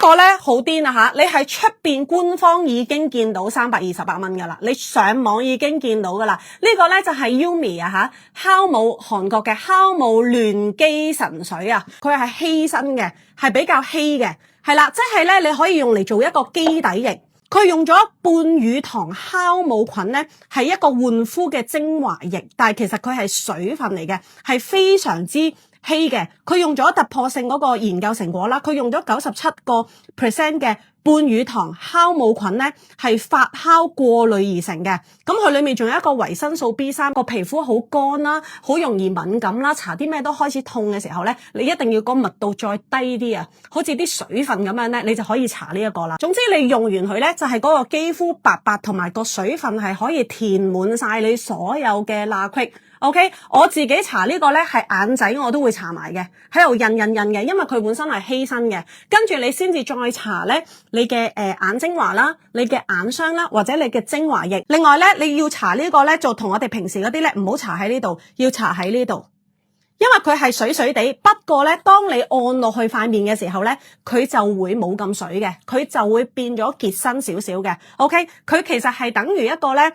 個咧好癲啊吓，你喺出邊官方已經見到328蚊噶啦，你上網已經見到噶啦。呢個咧就係 Yumi 啊吓，酵母韓國嘅酵母亂基神水啊，佢係稀身嘅，係比較稀嘅，係啦，即係咧你可以用嚟做一個基底液。佢用咗半乳糖酵母菌咧，係一個換膚嘅精華液，但係其實佢係水分嚟嘅，係非常之稀嘅。佢用咗突破性嗰個研究成果啦，佢用咗97% 嘅半乳糖酵母菌咧，係發酵過濾而成嘅。咁佢裏面仲有一個維生素 B3，個皮膚好乾啦，好容易敏感啦，搽啲咩都開始痛嘅時候咧，你一定要個密度再低啲啊，好似啲水分咁樣咧，你就可以搽呢一個啦。總之你用完佢咧，就係嗰個肌膚白白同埋個水分係可以填滿晒你所有嘅罅隙。OK， 我自己搽呢個咧係眼仔我都會搽埋嘅，喺度印嘅，因為佢本身係稀身嘅。跟住你先至再搽咧你嘅眼精華啦，你嘅眼霜啦，或者你嘅精華液。另外咧你要搽呢個咧就同我哋平時嗰啲咧唔好搽喺呢度，要搽喺呢度。因為佢係水水地，不過咧，當你按落去塊面嘅時候咧，佢就會冇咁水嘅，佢就會變咗結身少少嘅。OK， 佢其實係等於一個咧，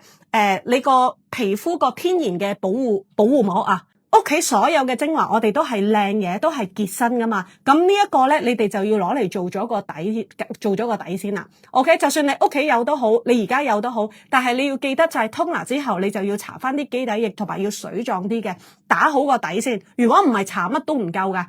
你個皮膚個天然嘅保護膜啊。屋企所有嘅精華，我哋都係靚嘢，都係結身噶嘛。咁呢一個咧，你哋就要攞嚟做咗個底先啦。OK， 就算你屋企有都好，你而家有都好，但係你要記得就係toner之後，你就要搽翻啲基底液，同埋要水狀啲嘅，打好個底先。如果唔係搽乜都唔夠噶。